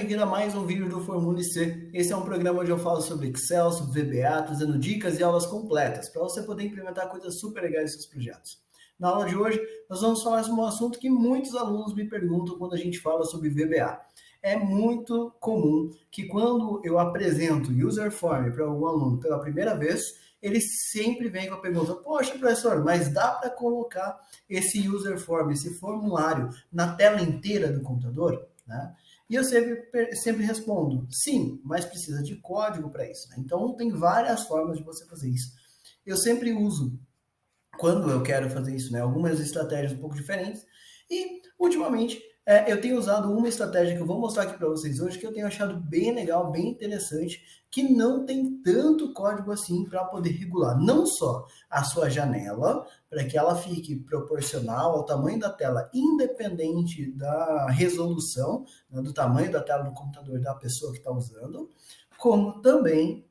bem-vindo a mais um vídeo do Formule C. Esse é um programa onde eu falo sobre Excel, sobre VBA, trazendo dicas e aulas completas para você poder implementar coisas super legais nos seus projetos. Na aula de hoje, nós vamos falar sobre um assunto que muitos alunos me perguntam quando a gente fala sobre VBA. É muito comum que quando eu apresento User Form para algum aluno pela primeira vez, ele sempre vem com a pergunta: poxa, professor, mas dá para colocar esse User Form, esse formulário, na tela inteira do computador? Né? E eu sempre respondo, sim, mas precisa de código para isso. Né? Então, tem várias formas de você fazer isso. Eu sempre uso, quando eu quero fazer isso, né, algumas estratégias um pouco diferentes. E, ultimamente, eu tenho usado uma estratégia que eu vou mostrar aqui para vocês hoje, que eu tenho achado bem legal, bem interessante, que não tem tanto código assim para poder regular não só a sua janela, para que ela fique proporcional ao tamanho da tela, independente da resolução, né, do tamanho da tela do computador da pessoa que está usando, como também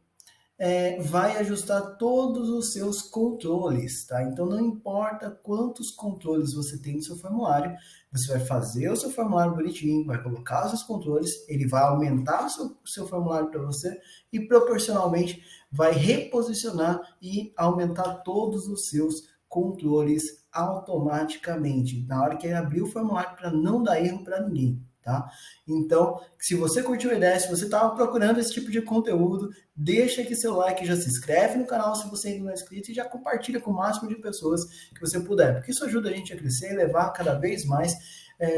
vai ajustar todos os seus controles, tá? Então não importa quantos controles você tem no seu formulário, você vai fazer o seu formulário bonitinho, vai colocar os seus controles, ele vai aumentar o seu formulário para você e proporcionalmente vai reposicionar e aumentar todos os seus controles automaticamente, na hora que ele abrir o formulário, para não dar erro para ninguém. Tá? Então, se você curtiu a ideia, se você estava procurando esse tipo de conteúdo, deixa aqui seu like, já se inscreve no canal se você ainda não é inscrito e já compartilha com o máximo de pessoas que você puder, porque isso ajuda a gente a crescer e levar cada vez mais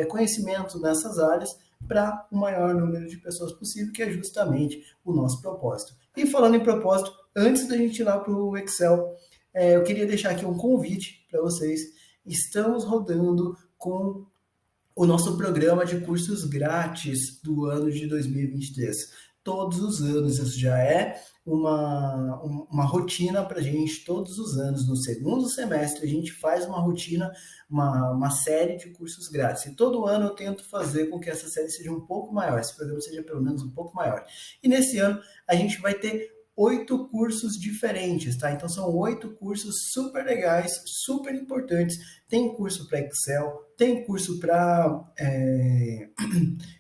conhecimento nessas áreas para o maior número de pessoas possível, que é justamente o nosso propósito. E falando em propósito, antes da gente ir lá para o Excel, eu queria deixar aqui um convite para vocês. Estamos rodando com o nosso programa de cursos grátis do ano de 2023. Todos os anos, isso já é uma rotina para a gente, todos os anos. No segundo semestre, a gente faz uma rotina, uma série de cursos grátis. E todo ano eu tento fazer com que essa série seja um pouco maior, esse programa seja pelo menos um pouco maior. E nesse ano, a gente vai ter 8 cursos diferentes, tá? Então são 8 cursos super legais, super importantes. Tem curso para Excel, tem curso para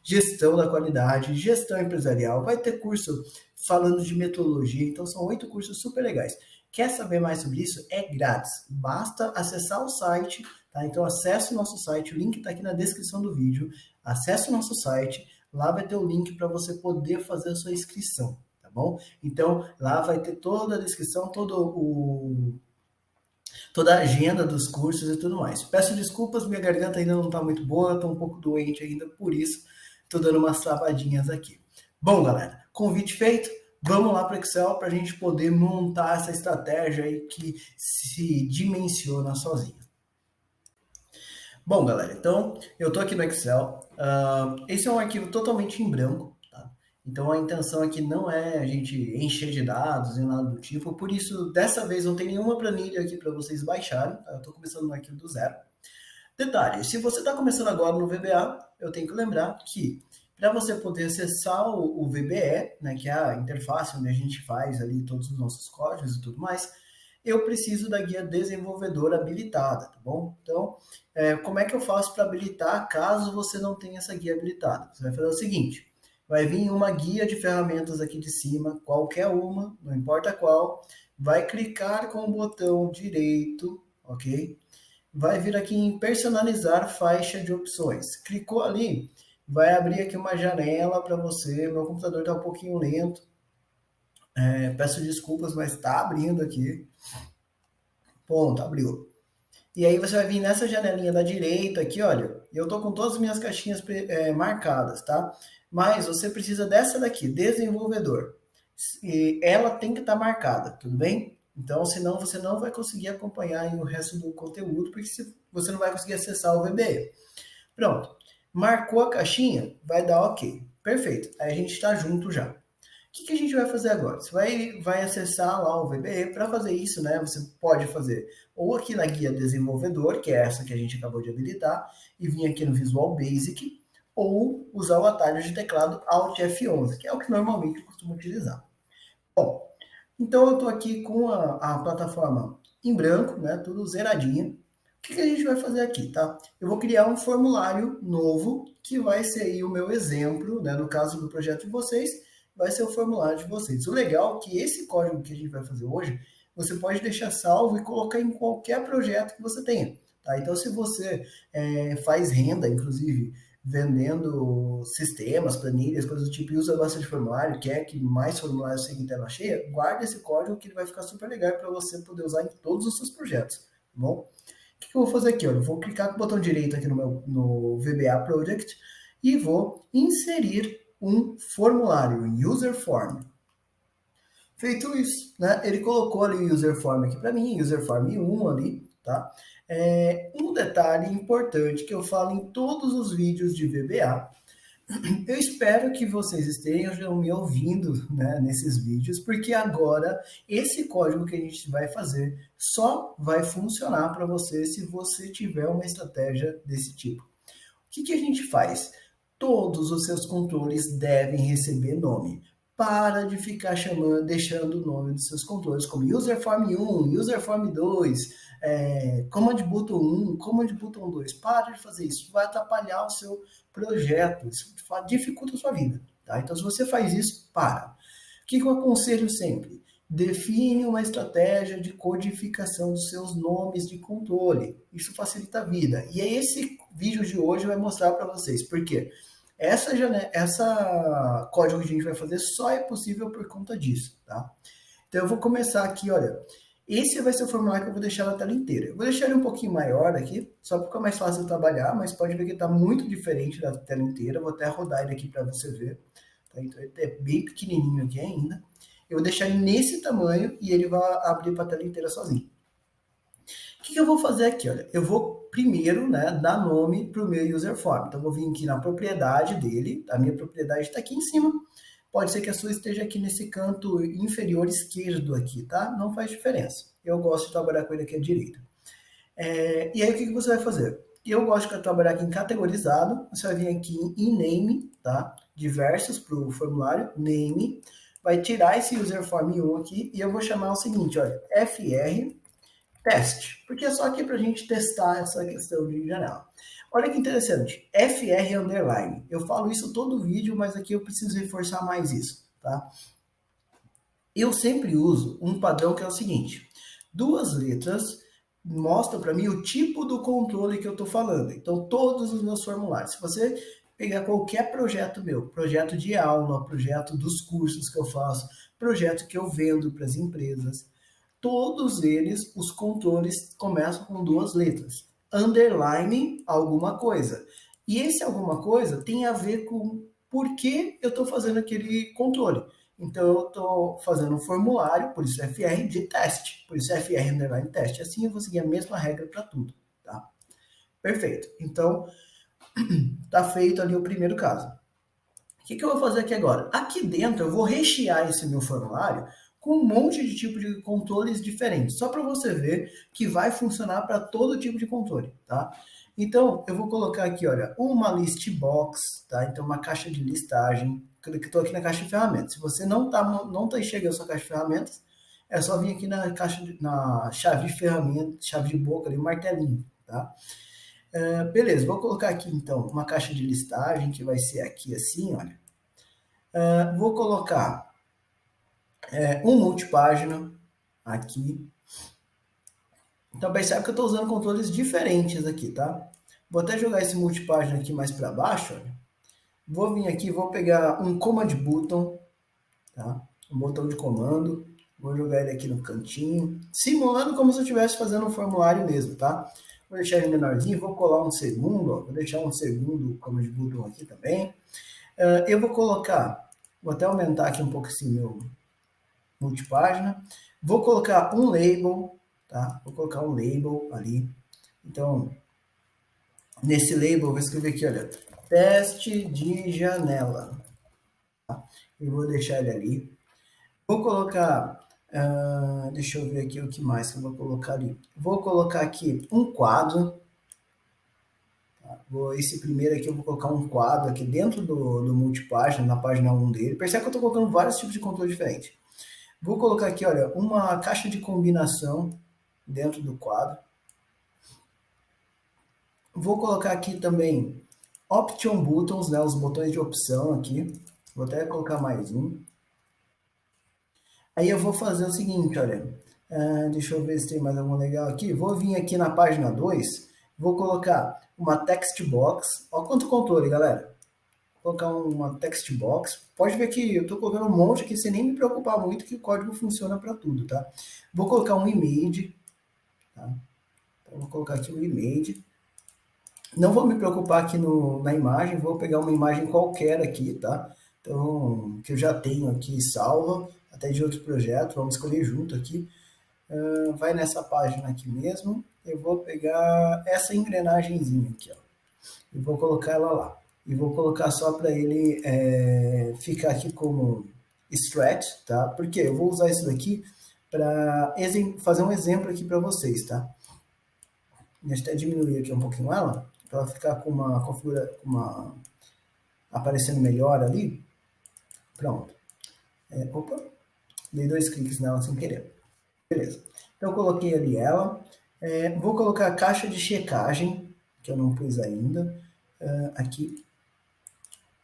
gestão da qualidade, gestão empresarial, vai ter curso falando de metodologia, então são 8 cursos super legais. Quer saber mais sobre isso? É grátis, basta acessar o site, tá? Então acesse o nosso site, o link está aqui na descrição do vídeo, acesse o nosso site, lá vai ter o link para você poder fazer a sua inscrição. Tá bom? Então, lá vai ter toda a descrição, toda a agenda dos cursos e tudo mais. Peço desculpas, minha garganta ainda não está muito boa, estou um pouco doente ainda, por isso estou dando umas travadinhas aqui. Bom, galera, convite feito, vamos lá para o Excel para a gente poder montar essa estratégia aí que se dimensiona sozinha. Bom, galera, então eu estou aqui no Excel. Esse é um arquivo totalmente em branco. Então a intenção aqui não é a gente encher de dados e nada do tipo, por isso dessa vez não tem nenhuma planilha aqui para vocês baixarem, tá? Eu estou começando no arquivo do zero. Detalhe, se você está começando agora no VBA, eu tenho que lembrar que para você poder acessar o VBE, né, que é a interface onde a gente faz ali todos os nossos códigos e tudo mais, eu preciso da guia desenvolvedor habilitada, tá bom? Então, como é que eu faço para habilitar caso você não tenha essa guia habilitada? Você vai fazer o seguinte: vai vir uma guia de ferramentas aqui de cima, qualquer uma, não importa qual, vai clicar com o botão direito, ok? Vai vir aqui em personalizar faixa de opções. Clicou ali, vai abrir aqui uma janela para você. Meu computador está um pouquinho lento, peço desculpas, mas está abrindo aqui. Ponto, abriu. E aí você vai vir nessa janelinha da direita aqui, olha, eu estou com todas as minhas caixinhas marcadas, tá? Mas você precisa dessa daqui, desenvolvedor. E ela tem que estar marcada, tudo bem? Então, senão você não vai conseguir acompanhar o resto do conteúdo, porque você não vai conseguir acessar o VBE. Pronto. Marcou a caixinha, vai dar OK. Perfeito. Aí a gente está junto já. O que a gente vai fazer agora? Você vai acessar lá o VBE. Para fazer isso, né, você pode fazer ou aqui na guia desenvolvedor, que é essa que a gente acabou de habilitar, e vir aqui no Visual Basic, ou usar o atalho de teclado Alt F11, que é o que normalmente eu costumo utilizar. Bom, então eu estou aqui com a plataforma em branco, né, tudo zeradinho. que a gente vai fazer aqui, tá? Eu vou criar um formulário novo, que vai ser aí o meu exemplo, né? No caso do projeto de vocês, vai ser o formulário de vocês. O legal é que esse código que a gente vai fazer hoje, você pode deixar salvo e colocar em qualquer projeto que você tenha, tá? Então, se você faz renda, inclusive, vendendo sistemas, planilhas, coisas do tipo, e usa bastante formulário, quer que mais formulários fiquem em tela cheia, guarda esse código que ele vai ficar super legal para você poder usar em todos os seus projetos, tá bom? O que eu vou fazer aqui? Eu vou clicar com o botão direito aqui no VBA Project e vou inserir um formulário, um user form. Feito isso, né? Ele colocou ali o user form aqui para mim, user form 1 ali, tá? Um detalhe importante que eu falo em todos os vídeos de VBA. Eu espero que vocês estejam me ouvindo, né, nesses vídeos, porque agora esse código que a gente vai fazer só vai funcionar para você se você tiver uma estratégia desse tipo. O que a gente faz? Todos os seus controles devem receber nome. Para de ficar chamando, deixando o nome dos seus controles como userform 1, userform 2, command button 1, command button 2. Para de fazer isso, vai atrapalhar o seu projeto, isso dificulta a sua vida. Tá? Então, se você faz isso, para. O que eu aconselho sempre? Define uma estratégia de codificação dos seus nomes de controle. Isso facilita a vida. E é esse vídeo de hoje vai mostrar para vocês. Por quê? Essa código que a gente vai fazer só é possível por conta disso, tá? Então eu vou começar aqui, olha. Esse vai ser o formulário que eu vou deixar na tela inteira. Eu vou deixar ele um pouquinho maior aqui, só para ficar mais fácil de trabalhar, mas pode ver que está muito diferente da tela inteira. Eu vou até rodar ele aqui para você ver. Tá? Então ele é bem pequenininho aqui ainda. Eu vou deixar ele nesse tamanho e ele vai abrir para a tela inteira sozinho. O que eu vou fazer aqui? Olha, eu vou primeiro, né, dar nome para o meu user form. Então, eu vou vir aqui na propriedade dele. A minha propriedade está aqui em cima. Pode ser que a sua esteja aqui nesse canto inferior esquerdo aqui, tá? Não faz diferença. Eu gosto de trabalhar com ele aqui à direita. E aí, o que você vai fazer? Eu gosto de trabalhar aqui em categorizado. Você vai vir aqui em name, tá? Diversos para o formulário, name. Vai tirar esse user form 1 aqui e eu vou chamar o seguinte, olha, fr teste, porque é só aqui para a gente testar essa questão de janela. Olha que interessante, FR underline. Eu falo isso todo vídeo, mas aqui eu preciso reforçar mais isso, tá? Eu sempre uso um padrão que é o seguinte: duas letras mostram para mim o tipo do controle que eu estou falando. Então, todos os meus formulários, se você pegar qualquer projeto meu, projeto de aula, projeto dos cursos que eu faço, projeto que eu vendo para as empresas, todos eles, os controles começam com duas letras. Underline alguma coisa. E esse alguma coisa tem a ver com por que eu estou fazendo aquele controle. Então, eu estou fazendo um formulário, por isso FR de teste, por isso FR underline teste. Assim eu vou seguir a mesma regra para tudo, tá? Perfeito. Então, tá feito ali o primeiro caso. O que eu vou fazer aqui agora? Aqui dentro eu vou rechear esse meu formulário com um monte de tipo de controles diferentes, só para você ver que vai funcionar para todo tipo de controle, tá? Então, eu vou colocar aqui, olha, uma list box, tá? Então, uma caixa de listagem, que estou aqui na caixa de ferramentas. Se você não tá enxergando a sua caixa de ferramentas, é só vir aqui na chave de ferramentas, chave de boca ali, um martelinho, tá? Beleza, vou colocar aqui então uma caixa de listagem que vai ser aqui assim, olha. Vou colocar um multipágina aqui. Então percebe que eu estou usando controles diferentes aqui, tá? Vou até jogar esse multipágina aqui mais para baixo, olha. Vou vir aqui, vou pegar um command button, tá? Um botão de comando. Vou jogar ele aqui no cantinho, simulando como se eu estivesse fazendo um formulário mesmo, tá? Vou deixar ele menorzinho, vou colar um segundo, ó, vou deixar um segundo command button aqui também. Eu vou colocar, vou até aumentar aqui um pouco esse meu multipágina. Vou colocar um label, tá? Vou colocar um label ali. Então, nesse label, eu vou escrever aqui, olha, teste de janela. Tá? Eu vou deixar ele ali. Vou colocar, deixa eu ver aqui o que mais que eu vou colocar ali. Vou colocar aqui um quadro. Tá? Esse primeiro aqui eu vou colocar um quadro aqui dentro do multipágina, na página 1 dele. Percebe que eu estou colocando vários tipos de controle diferentes. Vou colocar aqui, olha, uma caixa de combinação dentro do quadro. Vou colocar aqui também Option Buttons, né, os botões de opção aqui. Vou até colocar mais um. Aí eu vou fazer o seguinte, olha. Deixa eu ver se tem mais algum legal aqui. Vou vir aqui na página 2, vou colocar uma text box. Olha quanto controle, galera. Vou colocar uma text box. Pode ver que eu estou colocando um monte aqui sem nem me preocupar muito que o código funciona para tudo, tá? Vou colocar um image, tá? Então, vou colocar aqui um image. Não vou me preocupar aqui na imagem, vou pegar uma imagem qualquer aqui, tá? Então, que eu já tenho aqui salva, até de outro projeto, vamos escolher junto aqui. Vai nessa página aqui mesmo, eu vou pegar essa engrenagemzinha aqui, ó, e vou colocar ela lá. E vou colocar só para ele ficar aqui como stretch, tá? Porque eu vou usar isso daqui para fazer um exemplo aqui para vocês, tá? Deixa eu até diminuir aqui um pouquinho ela, para ela ficar com uma configuração, aparecendo melhor ali. Pronto. Opa, dei 2 cliques nela sem querer. Beleza. Então eu coloquei ali ela. Vou colocar a caixa de checagem, que eu não pus ainda, aqui.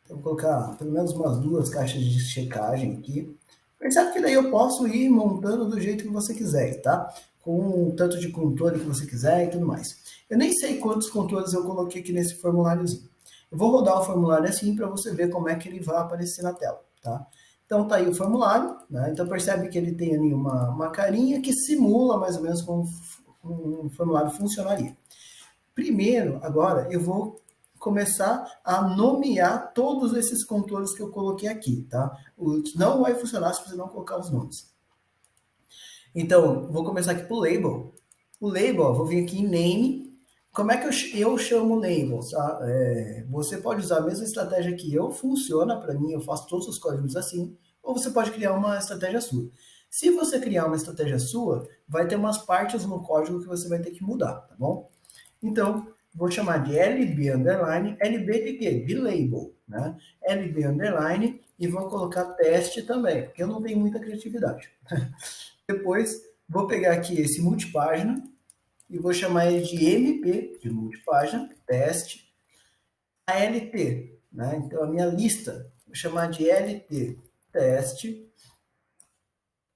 Então vou colocar pelo menos umas 2 caixas de checagem aqui. Percebe que daí eu posso ir montando do jeito que você quiser, tá? Com o tanto de controle que você quiser e tudo mais. Eu nem sei quantos controles eu coloquei aqui nesse formuláriozinho. Eu vou rodar o formulário assim para você ver como é que ele vai aparecer na tela, tá? Então tá aí o formulário, né? Então percebe que ele tem ali uma carinha que simula mais ou menos como um formulário funcionaria. Primeiro, agora, eu vou começar a nomear todos esses controles que eu coloquei aqui, tá? Não vai funcionar se você não colocar os nomes. Então, vou começar aqui pro label. O label, ó, vou vir aqui em name. Como é que eu chamo o label? Tá? Você pode usar a mesma estratégia que eu, funciona para mim, eu faço todos os códigos assim, ou você pode criar uma estratégia sua. Se você criar uma estratégia sua, vai ter umas partes no código que você vai ter que mudar, tá bom? Então, vou chamar de LB underline, LB de quê? De label, né? LB underline e vou colocar teste também, porque eu não tenho muita criatividade. Depois, vou pegar aqui esse multipágina e vou chamar ele de MP, de multipágina, teste, ALT, né? Então, a minha lista, vou chamar de LT, teste.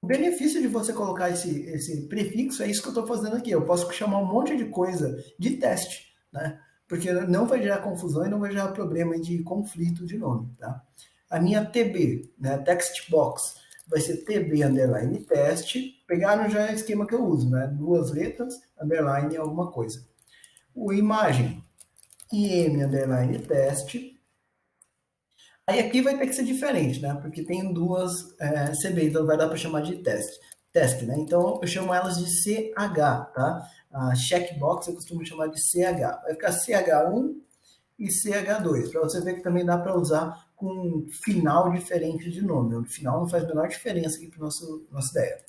O benefício de você colocar esse prefixo é isso que eu estou fazendo aqui. Eu posso chamar um monte de coisa de teste, né? Porque não vai gerar confusão e não vai gerar problema de conflito de nome, tá? A minha TB, né, text box, vai ser TB underline teste. Pegaram já o esquema que eu uso, né? 2 letras, underline alguma coisa. O imagem, IM underline teste. Aí aqui vai ter que ser diferente, né? Porque tem duas CB, então vai dar para chamar de task, né? Então eu chamo elas de CH, tá? A checkbox eu costumo chamar de CH. Vai ficar CH1 e CH2, para você ver que também dá para usar com um final diferente de nome. O final não faz a menor diferença aqui para nossa ideia.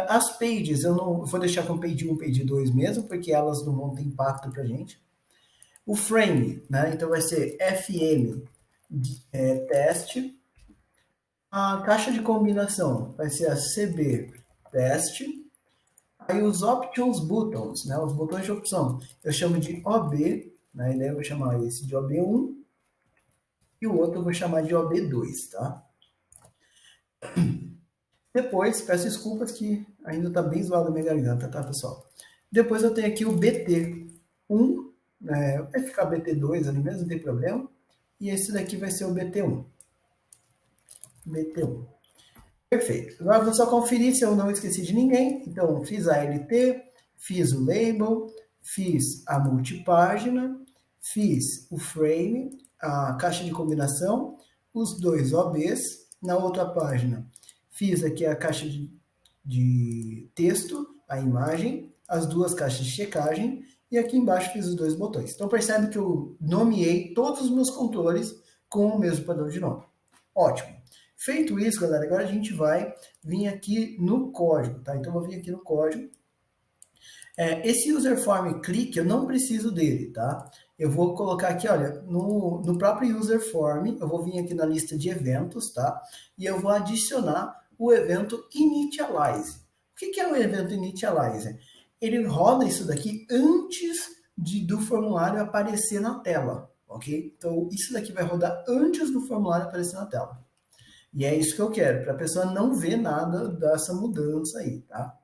As pages eu não vou deixar com page 1, page 2 mesmo, porque elas não vão ter impacto para a gente. O frame, né? Então vai ser FM teste. A caixa de combinação vai ser a CB teste. Aí os options buttons, né, os botões de opção, eu chamo de OB, né, e daí eu vou chamar esse de OB1 e o outro eu vou chamar de OB2, tá? Depois, peço desculpas que ainda está bem zoado a minha garganta, tá, pessoal? Depois eu tenho aqui o BT1, né, vai ficar BT2 ali mesmo, não tem problema. E esse daqui vai ser o BT1. BT1. Perfeito. Agora vou só conferir se eu não esqueci de ninguém. Então, fiz a LT, fiz o label, fiz a multipágina, fiz o frame, a caixa de combinação, os 2 OBs. Na outra página, fiz aqui a caixa de texto, a imagem, as 2 caixas de checagem e aqui embaixo fiz os 2 botões. Então percebe que eu nomeei todos os meus controles com o mesmo padrão de nome. Ótimo. Feito isso, galera, agora a gente vai vir aqui no código, tá? Então eu vou vir aqui no código. Esse user form click, eu não preciso dele, tá? Eu vou colocar aqui, olha, no próprio user form, eu vou vir aqui na lista de eventos, tá? E eu vou adicionar o evento initialize. O que é o evento initialize? Ele roda isso daqui antes do formulário aparecer na tela, ok? Então, isso daqui vai rodar antes do formulário aparecer na tela. E é isso que eu quero, para a pessoa não ver nada dessa mudança aí, tá?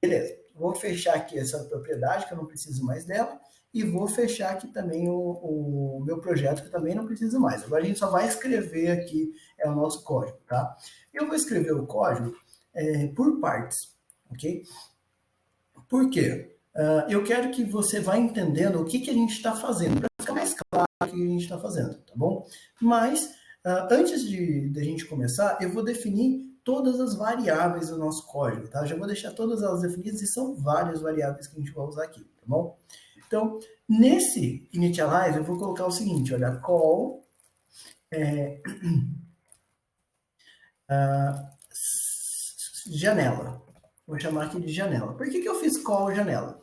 Beleza, vou fechar aqui essa propriedade, que eu não preciso mais dela, e vou fechar aqui também o meu projeto, que eu também não preciso mais. Agora a gente só vai escrever aqui o nosso código, tá? Eu vou escrever o código por partes, ok? Por quê? Eu quero que você vá entendendo o que a gente está fazendo, para ficar mais claro o que a gente está fazendo, tá bom? Mas, antes de a gente começar, eu vou definir todas as variáveis do nosso código, tá? Já vou deixar todas elas definidas e são várias variáveis que a gente vai usar aqui, tá bom? Então, nesse initialize, eu vou colocar o seguinte, olha, call janela. Vou chamar aqui de janela. Por que eu fiz call janela?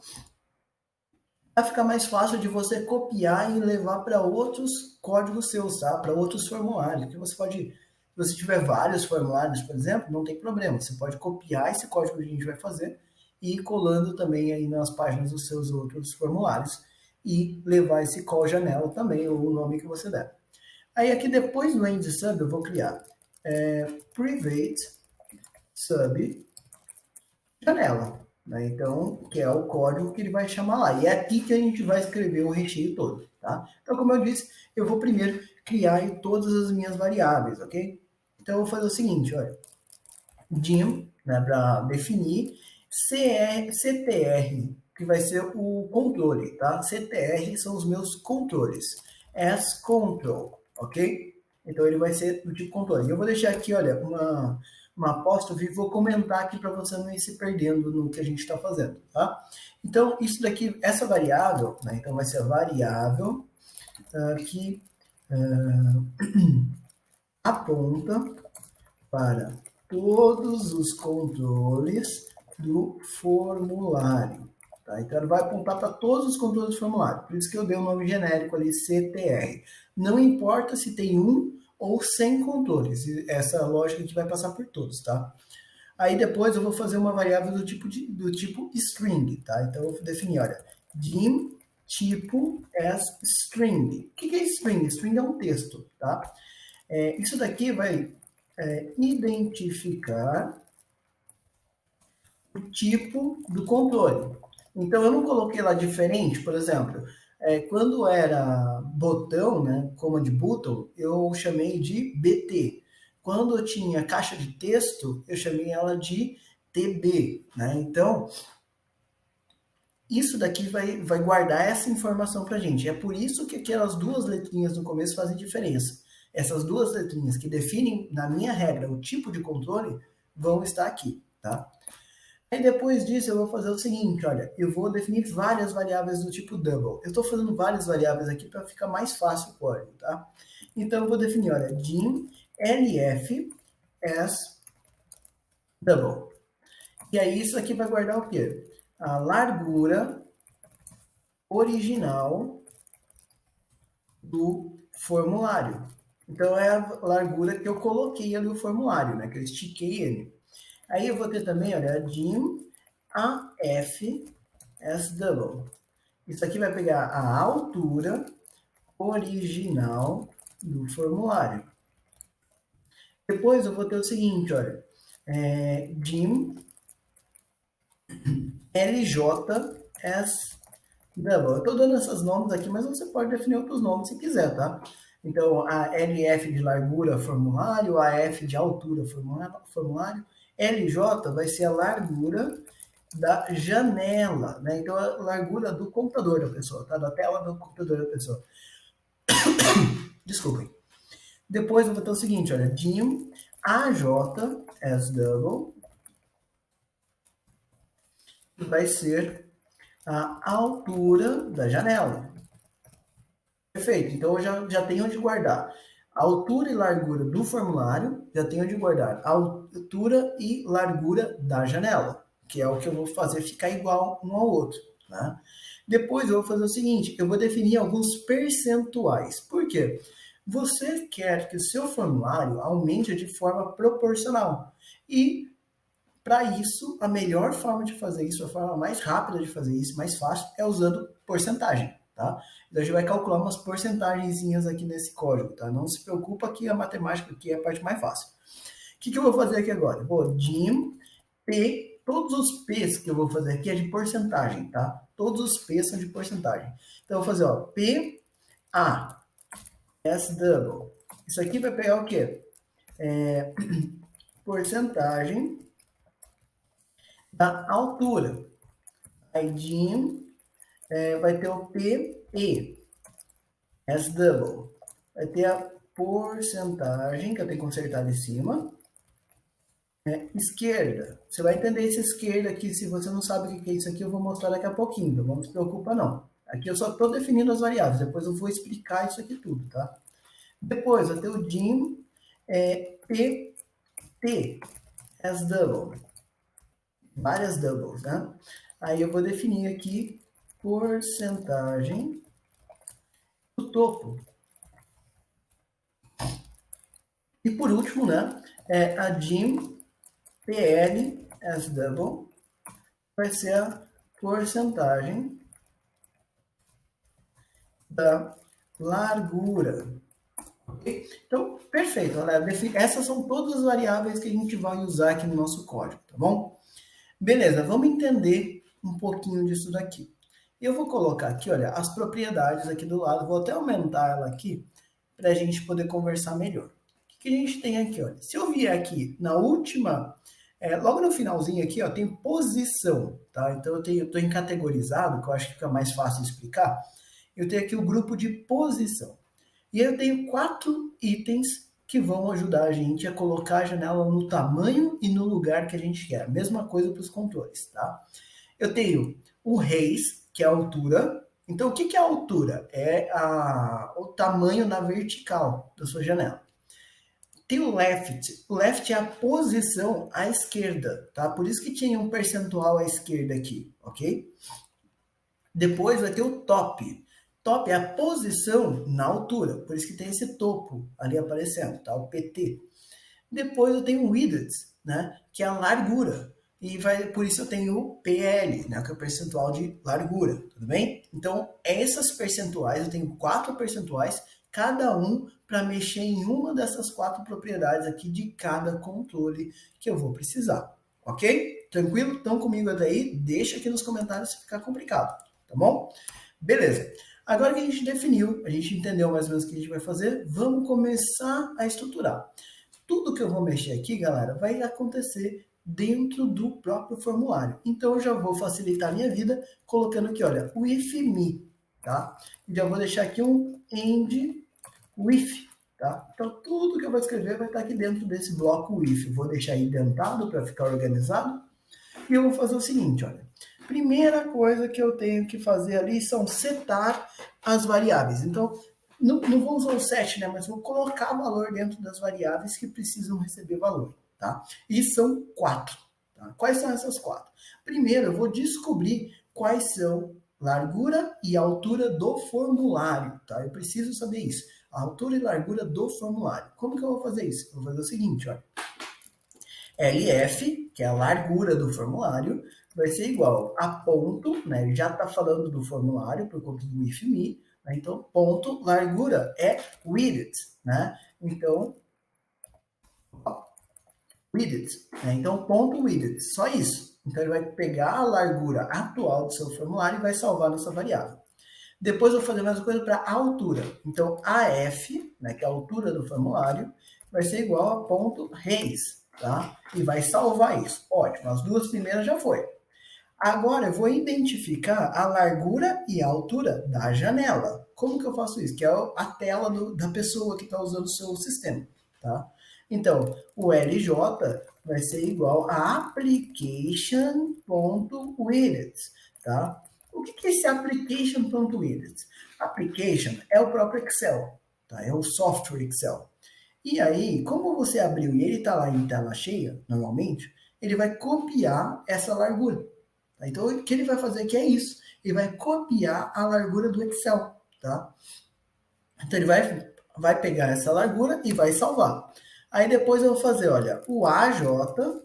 Vai ficar mais fácil de você copiar e levar para outros códigos seus, tá? Para outros formulários. Que você pode, se você tiver vários formulários, por exemplo, não tem problema. Você pode copiar esse código que a gente vai fazer e ir colando também aí nas páginas dos seus outros formulários e levar esse call janela também, ou o nome que você der. Aí aqui depois do end sub eu vou criar private sub janela. Né? Então, que é o código que ele vai chamar lá. E é aqui que a gente vai escrever o recheio todo. Tá? Então, como eu disse, eu vou primeiro criar todas as minhas variáveis, ok? Então, eu vou fazer o seguinte, olha. Dim, né, para definir, CTR, que vai ser o controle, tá? CTR são os meus controles. As control, ok? Então, ele vai ser do tipo controle. Eu vou deixar aqui, olha, uma apóstrofe e vou comentar aqui para você não ir se perdendo no que a gente está fazendo, tá? Então, isso daqui, essa variável, né, então vai ser a variável que aponta para todos os controles do formulário. Tá? Então, ele vai apontar para todos os controles do formulário. Por isso que eu dei o nome genérico ali, CTR. Não importa se tem um ou 100 controles. Essa lógica aqui vai passar por todos, tá? Aí depois eu vou fazer uma variável do tipo string, tá? Então eu vou definir, olha, dim tipo as string. O que é string? String é um texto, tá? Isso daqui vai identificar o tipo do controle. Então eu não coloquei lá diferente, por exemplo, quando era botão, né, command button, eu chamei de BT. Quando eu tinha caixa de texto, eu chamei ela de TB, né? Então, isso daqui vai guardar essa informação para a gente. É por isso que aquelas duas letrinhas no começo fazem diferença. Essas duas letrinhas que definem, na minha regra, o tipo de controle, vão estar aqui, tá? Aí depois disso eu vou fazer o seguinte, olha, eu vou definir várias variáveis do tipo double. Eu estou fazendo várias variáveis aqui para ficar mais fácil o código, tá? Então eu vou definir, olha, dim lf as double. E aí isso aqui vai guardar o quê? A largura original do formulário. Então é a largura que eu coloquei ali no formulário, né? Que eu estiquei ele. Aí eu vou ter também, olha, dim AF as double. Isso aqui vai pegar a altura original do formulário. Depois eu vou ter o seguinte, olha, dim LJ as double. Eu estou dando esses nomes aqui, mas você pode definir outros nomes se quiser, tá? Então, a LF de largura formulário, a F de altura formulário, LJ vai ser a largura da janela, né? Então, a largura do computador da pessoa, tá? Da tela do computador da pessoa. Desculpem. Depois eu vou ter o seguinte, olha, dim AJ as double vai ser a altura da janela. Perfeito, então eu já tenho onde guardar a altura e largura do formulário, já tenho onde guardar a altura e largura da janela, que é o que eu vou fazer ficar igual um ao outro. Né? Depois eu vou fazer o seguinte, eu vou definir alguns percentuais. Por quê? Você quer que o seu formulário aumente de forma proporcional. E Para isso, a melhor forma de fazer isso, a forma mais rápida de fazer isso, mais fácil, é usando porcentagem, tá? Então a gente vai calcular umas porcentagenzinhas aqui nesse código, tá? Não se preocupa que a matemática aqui é a parte mais fácil. O que eu vou fazer aqui agora? Vou dim P, todos os P's que eu vou fazer aqui é de porcentagem, tá? Todos os P's são de porcentagem. Então eu vou fazer, ó, P, A, S double. Isso aqui vai pegar o quê? Porcentagem da altura. Aí dim vai ter o P, E, S double. Vai ter a porcentagem, que eu tenho que consertar ali em cima. Esquerda. Você vai entender esse esquerda aqui. Se você não sabe o que é isso aqui, eu vou mostrar daqui a pouquinho. Então não se preocupa, não. Aqui eu só estou definindo as variáveis. Depois eu vou explicar isso aqui tudo, tá? Depois eu tenho o dim P, T, as double. Várias doubles, né? Aí eu vou definir aqui porcentagem do topo. E por último, né? A dim PL as double vai ser a porcentagem da largura. Okay? Então, perfeito, galera. Essas são todas as variáveis que a gente vai usar aqui no nosso código, tá bom? Beleza, vamos entender um pouquinho disso daqui. Eu vou colocar aqui, olha, as propriedades aqui do lado, vou até aumentar ela aqui para a gente poder conversar melhor. O que a gente tem aqui, olha? Se eu vier aqui na última, logo no finalzinho aqui, ó, tem posição, tá? Então eu estou em categorizado, que eu acho que fica mais fácil de explicar. Eu tenho aqui o grupo de posição. E eu tenho 4 itens que vão ajudar a gente a colocar a janela no tamanho e no lugar que a gente quer. Mesma coisa para os controles, tá? Eu tenho o raise, que é a altura. Então, o que é a altura? É o tamanho na vertical da sua janela. Tem o left. O left é a posição à esquerda, tá? Por isso que tinha um percentual à esquerda aqui, ok? Depois vai ter o top. Top é a posição na altura, por isso que tem esse topo ali aparecendo, tá? O PT. Depois eu tenho o width, né? Que é a largura. E por isso eu tenho o PL, né? Que é o percentual de largura, tudo bem? Então, essas percentuais, eu tenho 4 percentuais, cada um para mexer em uma dessas 4 propriedades aqui de cada controle que eu vou precisar, ok? Tranquilo? Estão comigo até aí? Deixa aqui nos comentários se ficar complicado, tá bom? Beleza. Agora que a gente definiu, a gente entendeu mais ou menos o que a gente vai fazer, vamos começar a estruturar. Tudo que eu vou mexer aqui, galera, vai acontecer dentro do próprio formulário. Então, eu já vou facilitar a minha vida colocando aqui, olha, o if me, tá? E já vou deixar aqui um end with, tá? Então, tudo que eu vou escrever vai estar aqui dentro desse bloco if. Vou deixar indentado para ficar organizado. E eu vou fazer o seguinte, olha. Primeira coisa que eu tenho que fazer ali são setar as variáveis. Então, não vou usar o set, né? Mas vou colocar valor dentro das variáveis que precisam receber valor, tá? E são 4. Tá? Quais são essas 4? Primeiro, eu vou descobrir quais são largura e altura do formulário, tá? Eu preciso saber isso. A altura e largura do formulário. Como que eu vou fazer isso? Eu vou fazer o seguinte, olha. LF, que é a largura do formulário, vai ser igual a ponto, né? Ele já está falando do formulário por conta do if me, né? Então, ponto, largura é width, né? Então, width, né? Então, ponto width, só isso. Então, ele vai pegar a largura atual do seu formulário e vai salvar nessa variável. Depois, eu vou fazer a mesma coisa para a altura. Então, AF, né, que é a altura do formulário, vai ser igual a ponto raise, tá? E vai salvar isso. Ótimo, as duas primeiras já foi. Agora eu vou identificar a largura e a altura da janela. Como que eu faço isso? Que é a tela da pessoa que está usando o seu sistema, tá? Então, o LJ vai ser igual a application.width, tá? O que é esse application.width? Application é o próprio Excel, tá? É o software Excel. E aí, como você abriu e ele está lá em tela cheia, normalmente, ele vai copiar essa largura. Tá? Então, o que ele vai fazer aqui é isso. Ele vai copiar a largura do Excel, tá? Então, ele vai pegar essa largura e vai salvar. Aí depois eu vou fazer, olha, o AJ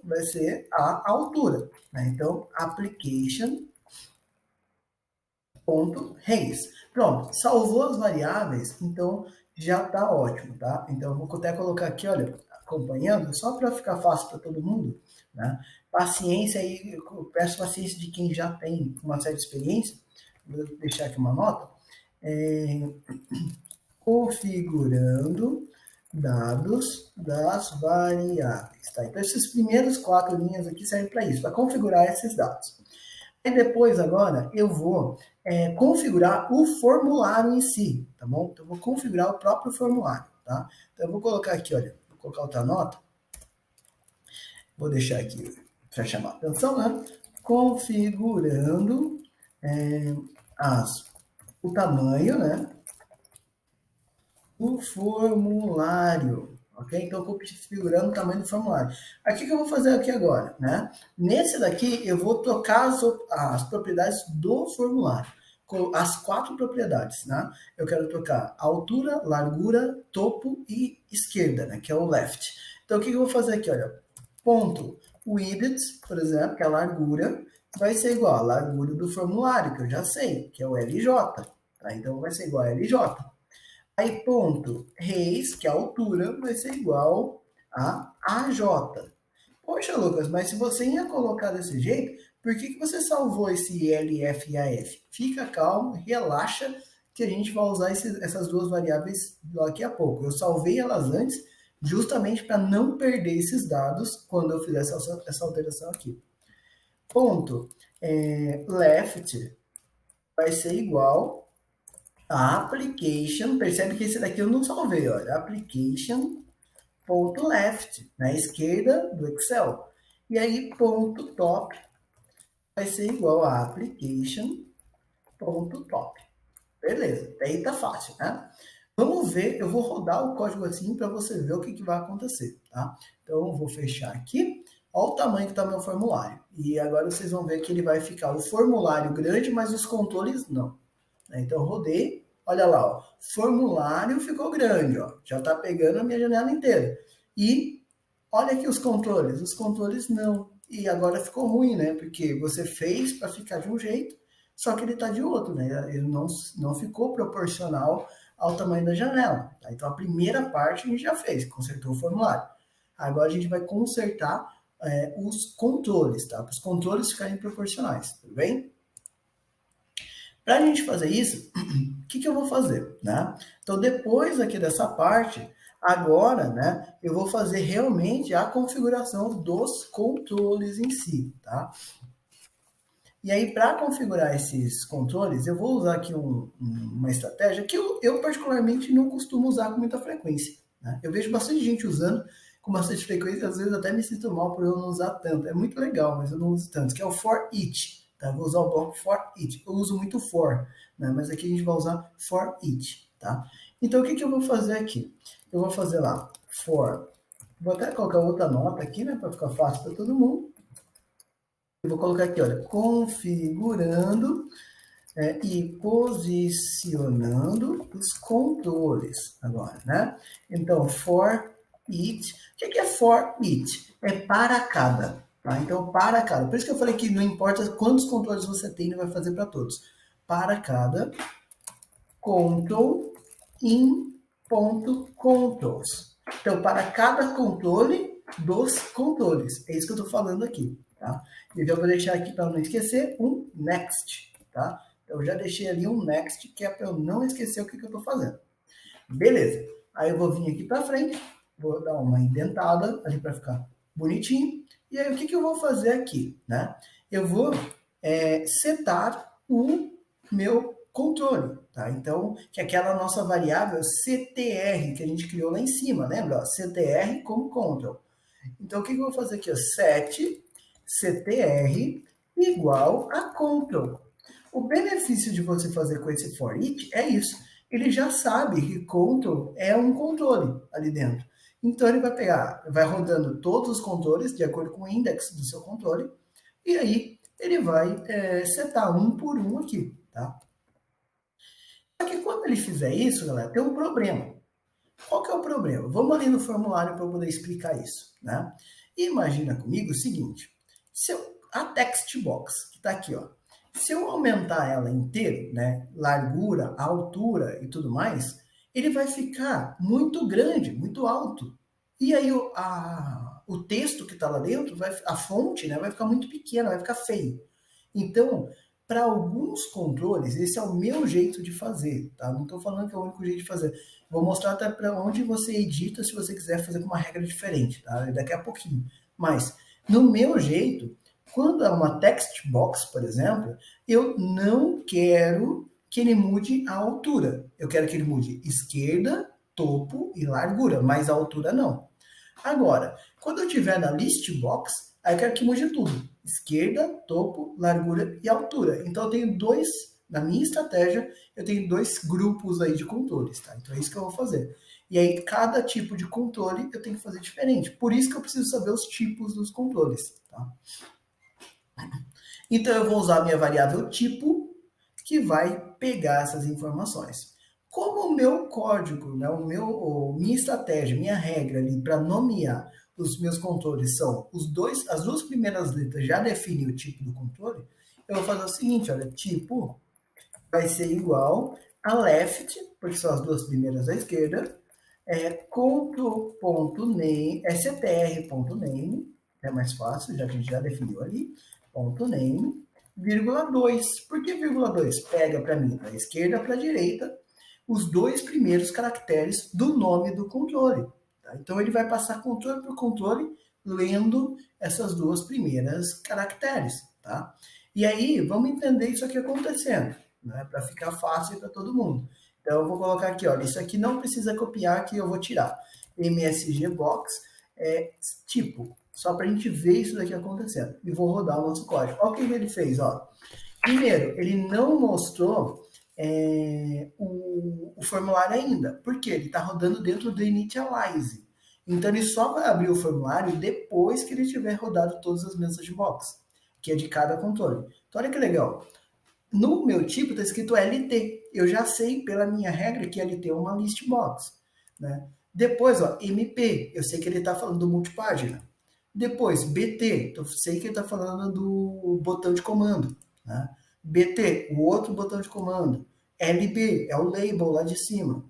vai ser a altura, né? Então, application.raise. Pronto, salvou as variáveis, então já tá ótimo, tá? Então, eu vou até colocar aqui, olha, acompanhando, só para ficar fácil para todo mundo, né? Paciência aí, eu peço paciência de quem já tem uma certa experiência. Vou deixar aqui uma nota. Configurando dados das variáveis. Tá? Então, esses primeiros 4 linhas aqui servem para isso, para configurar esses dados. E depois, agora, eu vou configurar o formulário em si, tá bom? Então, eu vou configurar o próprio formulário, tá? Então, eu vou colocar aqui, olha, vou colocar outra nota, vou deixar aqui para chamar a atenção, né? Configurando o tamanho, né? O formulário, ok? Então, eu estou configurando o tamanho do formulário. Aqui que eu vou fazer aqui agora, né? Nesse daqui, eu vou trocar as propriedades do formulário. As 4 propriedades, né? Eu quero trocar altura, largura, topo e esquerda, né? Que é o left. Então, o que eu vou fazer aqui, olha? Ponto width, por exemplo, que é a largura, vai ser igual a largura do formulário, que eu já sei, que é o LJ. Tá? Então, vai ser igual a LJ. Aí, ponto, reis, que é a altura, vai ser igual a AJ. Poxa, Lucas, mas se você ia colocar desse jeito, por que você salvou esse LF e AF? Fica calmo, relaxa, que a gente vai usar essas duas variáveis daqui a pouco. Eu salvei elas antes, justamente para não perder esses dados quando eu fizer essa alteração aqui. Ponto, left vai ser igual a application, percebe que esse daqui eu não salvei, olha, application.left, na esquerda do Excel. E aí, ponto top vai ser igual a application.top. Beleza, daí tá fácil, né? Vamos ver, eu vou rodar o código assim para você ver o que vai acontecer, tá? Então, eu vou fechar aqui. Olha o tamanho que está meu formulário. E agora vocês vão ver que ele vai ficar o formulário grande, mas os controles não. Então, eu rodei. Olha lá, ó, formulário ficou grande, ó, já está pegando a minha janela inteira. E olha aqui os controles não. E agora ficou ruim, né? Porque você fez para ficar de um jeito, só que ele está de outro, né? Ele não ficou proporcional ao tamanho da janela. Tá? Então a primeira parte a gente já fez, consertou o formulário. Agora a gente vai consertar os controles, tá? Para os controles ficarem proporcionais, tudo bem? Para a gente fazer isso, o que eu vou fazer, né? Então, depois aqui dessa parte, agora, né, eu vou fazer realmente a configuração dos controles em si, tá? E aí, para configurar esses controles, eu vou usar aqui uma estratégia que eu particularmente não costumo usar com muita frequência, né? Eu vejo bastante gente usando com bastante frequência, e às vezes até me sinto mal por eu não usar tanto. É muito legal, mas eu não uso tanto, que é o for each. Tá? Vou usar o bloco for each. Eu uso muito for, né? Mas aqui a gente vai usar for each. Tá? Então, o que eu vou fazer aqui? Eu vou fazer lá for. Vou até colocar outra nota aqui, né? Para ficar fácil para todo mundo. Eu vou colocar aqui, olha, configurando e posicionando os controles agora, né? Então, for each. O que é for each? É para cada. Tá? Então, para cada. Por isso que eu falei que não importa quantos controles você tem, ele vai fazer para todos. Para cada control in ponto controls. Então, para cada controle dos controles. É isso que eu estou falando aqui. Tá? Eu já vou deixar aqui para não esquecer um next. Tá? Então, eu já deixei ali um next, que é para eu não esquecer o que eu estou fazendo. Beleza. Aí eu vou vir aqui para frente, vou dar uma indentada ali para ficar bonitinho. E aí o que eu vou fazer aqui, né? Eu vou setar o meu controle, tá? Então, que é aquela nossa variável CTR que a gente criou lá em cima, lembra? CTR como control. Então, o que eu vou fazer aqui? Set CTR igual a control. O benefício de você fazer com esse for each é isso. Ele já sabe que control é um controle ali dentro. Então ele vai pegar, vai rodando todos os controles de acordo com o index do seu controle, e aí ele vai setar um por um aqui, tá? Só que quando ele fizer isso, galera, tem um problema. Qual que é o problema? Vamos ali no formulário para eu poder explicar isso, né? Imagina comigo o seguinte, a text box, que está aqui, ó, se eu aumentar ela inteira, né, largura, altura e tudo mais, ele vai ficar muito grande, muito alto. E aí o texto que está lá dentro, a fonte, né, vai ficar muito pequena, vai ficar feio. Então, para alguns controles, esse é o meu jeito de fazer, tá? Não estou falando que é o único jeito de fazer. Vou mostrar até para onde você edita se você quiser fazer com uma regra diferente, tá? Daqui a pouquinho. Mas, no meu jeito, quando é uma text box, por exemplo, eu não quero que ele mude a altura. Eu quero que ele mude esquerda, topo e largura, mas a altura não. Agora, quando eu estiver na list box, aí eu quero que mude tudo. Esquerda, topo, largura e altura. Então eu tenho na minha estratégia, eu tenho dois grupos aí de controles, tá? Então é isso que eu vou fazer. E aí cada tipo de controle eu tenho que fazer diferente. Por isso que eu preciso saber os tipos dos controles, tá? Então eu vou usar a minha variável tipo, que vai pegar essas informações. Como o meu código, né, minha estratégia, minha regra ali para nomear os meus controles são as duas primeiras letras já definem o tipo do controle, eu vou fazer o seguinte, olha, tipo vai ser igual a left, porque são as duas primeiras à esquerda, control.name, ctr.name, é mais fácil, já que a gente já definiu ali, ponto name, vírgula 2. Por que vírgula 2? Pega para mim, da esquerda para a direita, os dois primeiros caracteres do nome do controle. Tá? Então ele vai passar controle por controle, lendo essas duas primeiras caracteres. Tá? E aí, vamos entender isso aqui acontecendo, né? Para ficar fácil para todo mundo. Então eu vou colocar aqui, olha, isso aqui não precisa copiar, que eu vou tirar. MSG Box tipo, só para a gente ver isso daqui acontecendo. E vou rodar o nosso código. Olha o que ele fez, ó. Primeiro, ele não mostrou o formulário ainda. Por quê? Ele está rodando dentro do Initialize. Então ele só vai abrir o formulário depois que ele tiver rodado todas as message box, que é de cada controle. Então olha que legal. No meu tipo está escrito LT. Eu já sei pela minha regra que LT é uma list box, né? Depois, ó, MP, eu sei que ele está falando do multipágina. Depois, BT, eu sei que ele está falando do botão de comando, né? BT, o outro botão de comando. LB é o label lá de cima.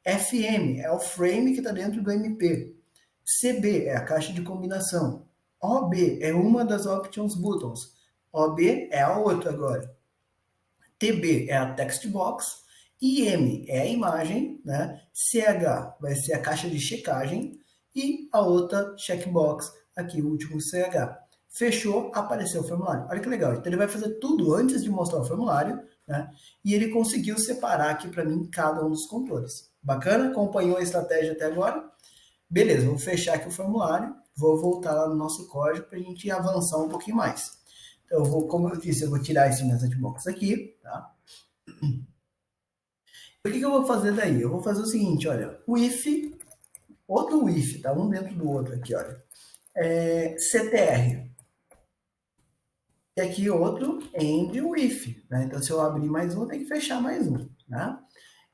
FM é o frame que está dentro do MP. CB é a caixa de combinação. OB é uma das options buttons. OB é a outra agora. TB é a text box, IM é a imagem, né? CH vai ser a caixa de checagem e a outra checkbox, aqui o último CH. Fechou, apareceu o formulário. Olha que legal. Então ele vai fazer tudo antes de mostrar o formulário, né? E ele conseguiu separar aqui para mim cada um dos controles. Bacana? Acompanhou a estratégia até agora? Beleza, vou fechar aqui o formulário, vou voltar lá no nosso código para a gente avançar um pouquinho mais. Então, eu vou, como eu disse, eu vou tirar esse message box aqui, tá? O que eu vou fazer daí? Eu vou fazer o seguinte, olha, o if, outro if, tá? Um dentro do outro aqui, olha. CTR. E aqui outro end if, né? Então, se eu abrir mais um, tem que fechar mais um, né?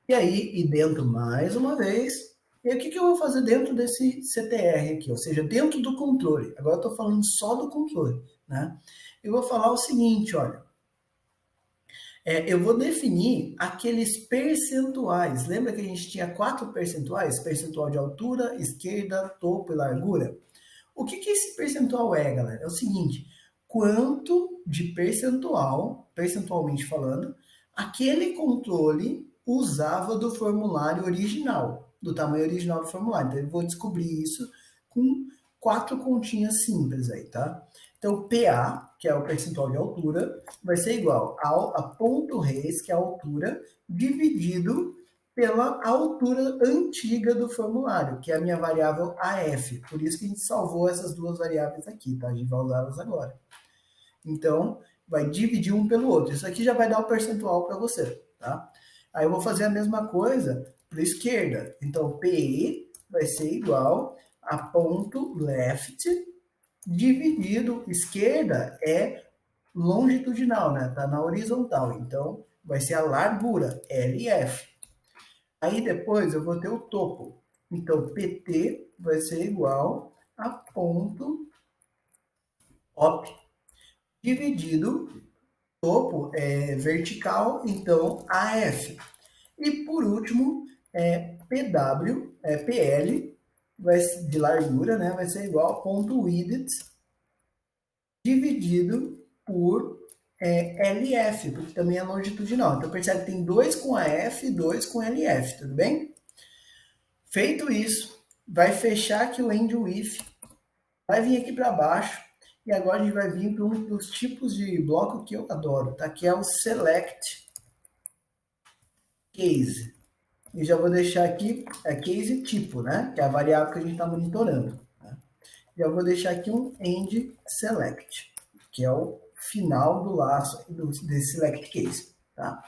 E aí, e dentro mais uma vez. E o que eu vou fazer dentro desse CTR aqui? Ou seja, dentro do controle. Agora eu estou falando só do controle, né? Eu vou falar o seguinte, olha. Eu vou definir aqueles percentuais. Lembra que a gente tinha 4 percentuais? Percentual de altura, esquerda, topo e largura? O que esse percentual é, galera? É o seguinte, quanto de percentual, percentualmente falando, aquele controle usava do formulário original, do tamanho original do formulário. Então, eu vou descobrir isso com 4 continhas simples aí, tá? Então, o PA, que é o percentual de altura, vai ser igual a ponto res, que é a altura, dividido pela altura antiga do formulário, que é a minha variável AF. Por isso que a gente salvou essas duas variáveis aqui, tá? A gente vai usá-las agora. Então, vai dividir um pelo outro. Isso aqui já vai dar o percentual para você, tá? Aí eu vou fazer a mesma coisa para a esquerda. Então, PE vai ser igual a ponto left dividido, esquerda é longitudinal, né? Tá na horizontal. Então, vai ser a largura, LF. Aí depois eu vou ter o topo. Então, PT vai ser igual a ponto op dividido topo vertical, então AF. E por último, PW, PL, de largura, né, vai ser igual a ponto width dividido por LF, porque também é longitudinal. Então percebe que tem 2 com AF e 2 com LF, tudo bem? Feito isso, vai fechar aqui o end with, vai vir aqui para baixo, e agora a gente vai vir para um dos tipos de bloco que eu adoro, tá? Que é o select case. E já vou deixar aqui case tipo, né? Que é a variável que a gente está monitorando. Tá? Já vou deixar aqui um end select, que é o final do laço desse select case, tá?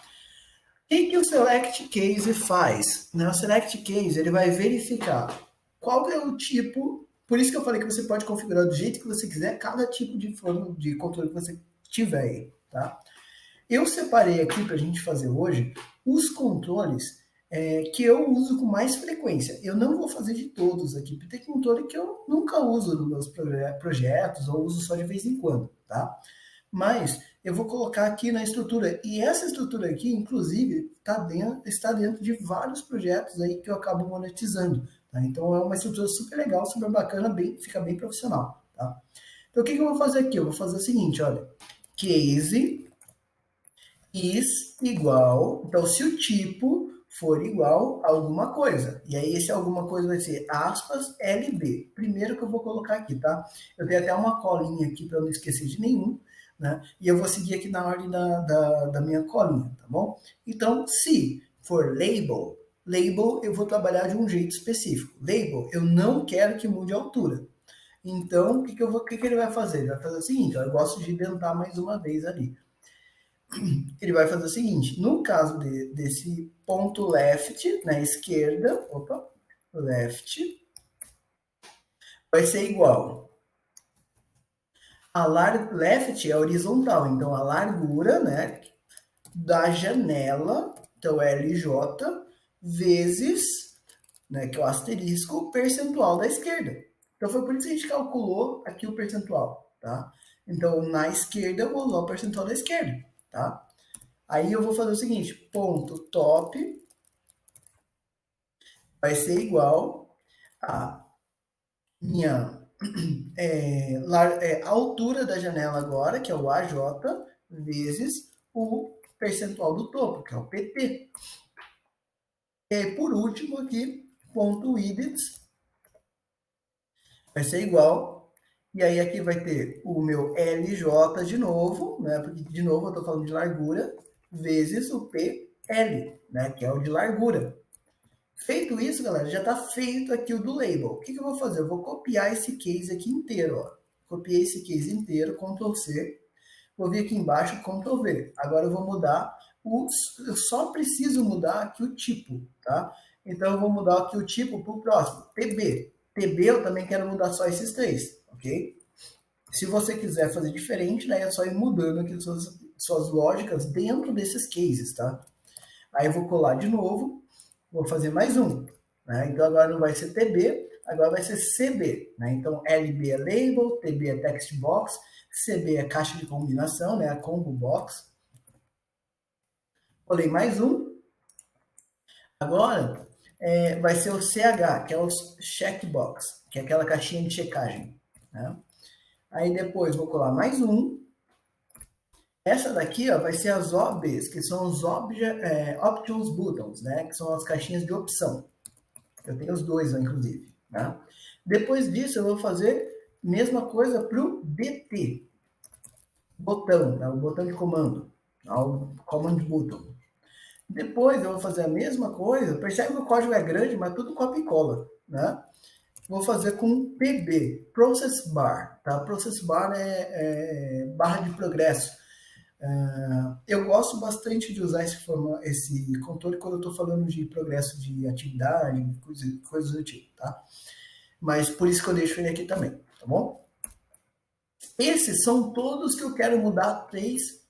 O que o select case faz? O select case ele vai verificar qual é o tipo. Por isso que eu falei que você pode configurar do jeito que você quiser cada tipo de forma de controle que você tiver aí, tá? Eu separei aqui para a gente fazer hoje os controles que eu uso com mais frequência. Eu não vou fazer de todos aqui, porque tem controle que eu nunca uso nos meus projetos ou uso só de vez em quando, tá? Mas eu vou colocar aqui na estrutura. E essa estrutura aqui, inclusive, está dentro de vários projetos aí que eu acabo monetizando. Tá? Então é uma estrutura super legal, super bacana, fica bem profissional. Tá? Então o que eu vou fazer aqui? Eu vou fazer o seguinte, olha. Case is igual. Então se o tipo for igual a alguma coisa. E aí esse alguma coisa vai ser aspas LB. Primeiro que eu vou colocar aqui, tá? Eu tenho até uma colinha aqui para eu não esquecer de nenhum. Né? E eu vou seguir aqui na ordem da minha colinha, tá bom? Então, se for label eu vou trabalhar de um jeito específico. Label, eu não quero que mude a altura. Então, o que ele vai fazer? Ele vai fazer o seguinte, ó, eu gosto de indentar mais uma vez ali. Ele vai fazer o seguinte, no caso desse ponto left, na esquerda, left, vai ser igual left é horizontal, então a largura, né, da janela, então LJ, vezes, né, que é o asterisco, percentual da esquerda. Então foi por isso que a gente calculou aqui o percentual, tá? Então na esquerda eu vou usar o percentual da esquerda, tá? Aí eu vou fazer o seguinte, ponto top vai ser igual a minha a altura da janela agora, que é o AJ, vezes o percentual do topo, que é o PT. E aí, por último aqui, ponto width vai ser igual, e aí aqui vai ter o meu LJ de novo, né, porque de novo eu estou falando de largura, vezes o PL, né, que é o de largura. Feito isso, galera, já está feito aqui o do label. O que eu vou fazer? Eu vou copiar esse case aqui inteiro, ó. Copiei esse case inteiro, Ctrl C, vou vir aqui embaixo, Ctrl V. Agora eu vou mudar eu só preciso mudar aqui o tipo, tá? Então eu vou mudar aqui o tipo para o próximo, TB. TB eu também quero mudar só esses três, ok? Se você quiser fazer diferente, daí é só ir mudando aqui suas lógicas dentro desses cases, tá? Aí eu vou colar de novo, vou fazer mais um, né? Então agora não vai ser TB, agora vai ser CB, né? Então LB é label, TB é text box, CB é caixa de combinação, né? A combo box. Colei mais um. Agora vai ser o CH, que é o checkbox, que é aquela caixinha de checagem, né? Aí depois vou colar mais um. Essa daqui ó, vai ser as OBs, que são os Options Buttons, né? Que são as caixinhas de opção. Eu tenho os dois, inclusive. Né? Depois disso, eu vou fazer mesma coisa para o BT. Botão, né? O botão de comando. O Command Button. Depois eu vou fazer a mesma coisa. Percebe que o código é grande, mas tudo copia e cola. Né? Vou fazer com PB, Process Bar. Tá? Process Bar é barra de progresso. Eu gosto bastante de usar esse controle quando eu estou falando de progresso de atividade, coisas do tipo, tá? Mas por isso que eu deixo ele aqui também, tá bom? Esses são todos que eu quero mudar três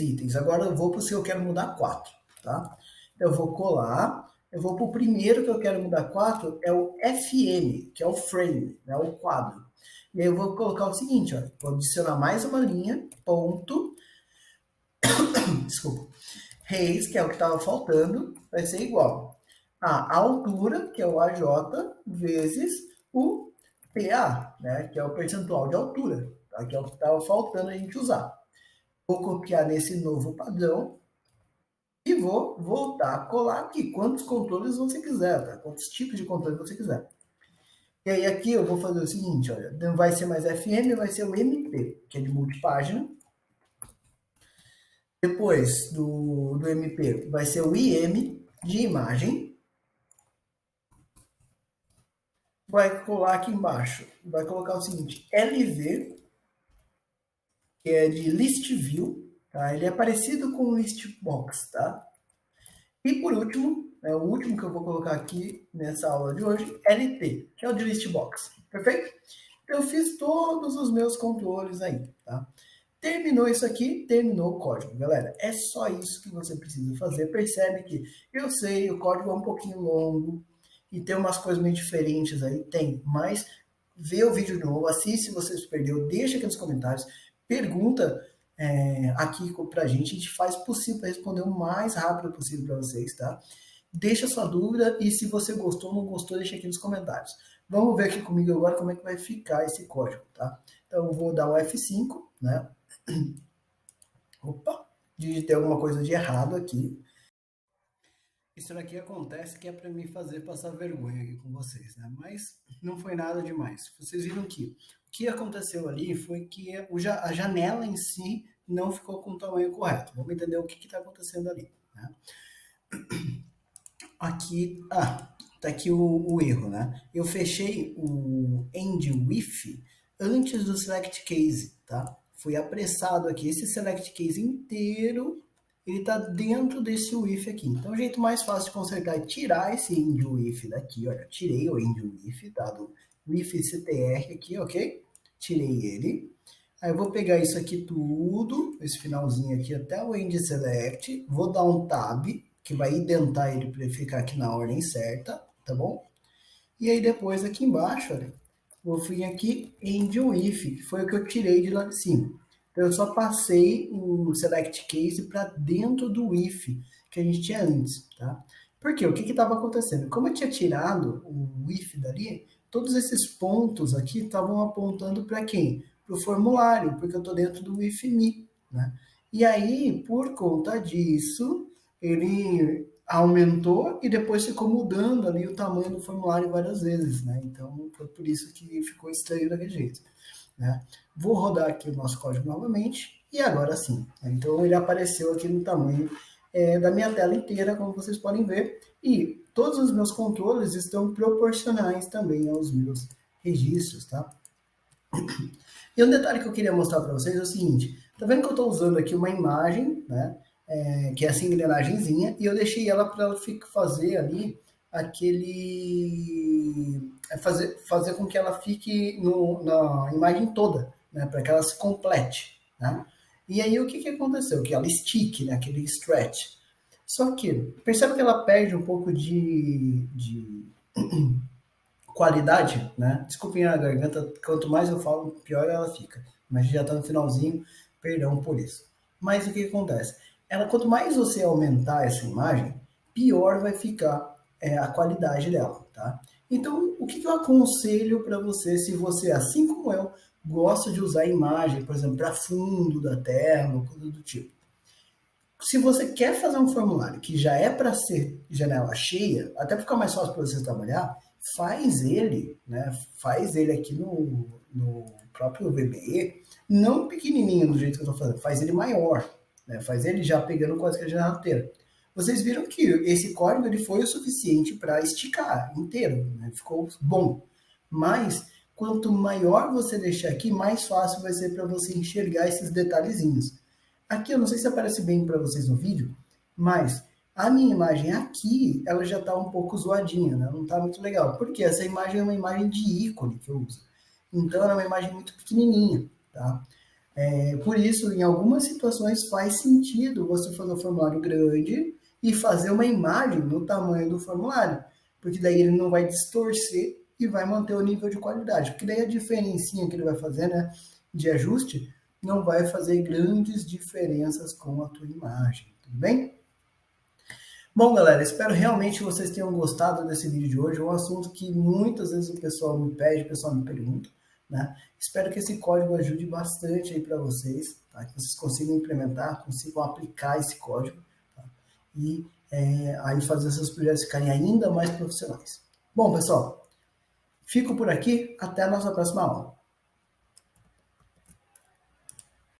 itens. Agora eu vou para os que eu quero mudar 4, tá? Então eu vou colar, eu vou para o primeiro que eu quero mudar 4, é o FM, que é o frame, né, o quadro. E aí eu vou colocar o seguinte, ó, vou adicionar mais uma linha, ponto, desculpa, Reis, que é o que estava faltando, vai ser igual a altura, que é o AJ, vezes o PA, né, que é o percentual de altura, tá, que é o que estava faltando a gente usar. Vou copiar nesse novo padrão e vou voltar a colar aqui quantos controles você quiser, tá? Quantos tipos de controle você quiser. E aí aqui eu vou fazer o seguinte, olha, não vai ser mais FM, vai ser o MP, que é de multipágina. Depois do MP vai ser o IM de imagem. Vai colar aqui embaixo, vai colocar o seguinte, LV, que é de list view, tá? Ele é parecido com o list box, tá? E por último, o último que eu vou colocar aqui nessa aula de hoje, LT, que é o de list box, perfeito? Eu fiz todos os meus controles aí, tá? Terminou isso aqui, terminou o código, galera. É só isso que você precisa fazer. Percebe que eu sei, o código é um pouquinho longo e tem umas coisas meio diferentes aí, tem, mas vê o vídeo de novo, assiste se você se perdeu, deixa aqui nos comentários, pergunta aqui pra gente, a gente faz o possível para responder o mais rápido possível para vocês, tá? Deixa sua dúvida e se você gostou ou não gostou, deixa aqui nos comentários. Vamos ver aqui comigo agora como é que vai ficar esse código, tá? Então eu vou dar o F5, né? Opa, digitei alguma coisa de errado aqui. Isso daqui acontece que é para me fazer passar vergonha aqui com vocês, né? Mas não foi nada demais. Vocês viram que o que aconteceu ali foi que a janela em si não ficou com o tamanho correto. Vamos entender o que está acontecendo ali, né? Aqui, tá aqui o erro, né? Eu fechei o end with antes do select case, tá? Fui apressado aqui. Esse select case inteiro, ele tá dentro desse with aqui. Então, o jeito mais fácil de consertar é tirar esse end with daqui, olha. Tirei o end with, tá? Do with ctr aqui, ok? Tirei ele. Aí eu vou pegar isso aqui tudo, esse finalzinho aqui até o end select, vou dar um tab, que vai identar ele para ele ficar aqui na ordem certa, tá bom? E aí depois aqui embaixo, olha, vou vir aqui end with, que foi o que eu tirei de lá de cima. Então eu só passei o select case para dentro do if que a gente tinha antes, tá? Por quê? O que estava acontecendo? Como eu tinha tirado o if dali, todos esses pontos aqui estavam apontando para quem? Para o formulário, porque eu estou dentro do if me, né? E aí, por conta disso, ele aumentou e depois ficou mudando ali o tamanho do formulário várias vezes, né? Então, foi por isso que ficou estranho daquele jeito, né? Vou rodar aqui o nosso código novamente e agora sim. Então, ele apareceu aqui no tamanho da minha tela inteira, como vocês podem ver, e todos os meus controles estão proporcionais também aos meus registros, tá? E um detalhe que eu queria mostrar para vocês é o seguinte, tá vendo que eu estou usando aqui uma imagem, né? Que é essa engrenagemzinha, e eu deixei ela para ela fazer ali aquele. Fazer com que ela fique na imagem toda, né? Para que ela se complete, né? E aí o que aconteceu? Que ela estique, né? Aquele stretch. Só que, percebe que ela perde um pouco de qualidade, né? Desculpem a garganta, quanto mais eu falo, pior ela fica. Mas já está no finalzinho, perdão por isso. Mas o que acontece? Quanto mais você aumentar essa imagem, pior vai ficar a qualidade dela, tá? Então, o que eu aconselho para você, se você, assim como eu, gosta de usar imagem, por exemplo, para fundo da tela, ou coisa do tipo. Se você quer fazer um formulário que já é para ser janela cheia, até para ficar mais fácil para você trabalhar, faz ele, né? Faz ele aqui no próprio VBE, não pequenininho do jeito que eu estou fazendo, faz ele maior, né? Faz ele já pegando quase que a janela inteira. Vocês viram que esse código ele foi o suficiente para esticar inteiro, né? Ficou bom. Mas quanto maior você deixar aqui, mais fácil vai ser para você enxergar esses detalhezinhos. Aqui eu não sei se aparece bem para vocês no vídeo, mas a minha imagem aqui, ela já está um pouco zoadinha, né? Não está muito legal. Porque essa imagem é uma imagem de ícone que eu uso. Então, ela é uma imagem muito pequenininha, tá? Por isso, em algumas situações, faz sentido você fazer um formulário grande e fazer uma imagem no tamanho do formulário, porque daí ele não vai distorcer e vai manter o nível de qualidade, porque daí a diferencinha que ele vai fazer, né, de ajuste, não vai fazer grandes diferenças com a tua imagem, tudo bem? Bom, galera, espero realmente que vocês tenham gostado desse vídeo de hoje. É um assunto que muitas vezes o pessoal me pede, o pessoal me pergunta, né? Espero que esse código ajude bastante aí para vocês, tá? Que vocês consigam implementar, consigam aplicar esse código, tá? E aí fazer seus projetos ficarem ainda mais profissionais. Bom, pessoal, fico por aqui. Até a nossa próxima aula.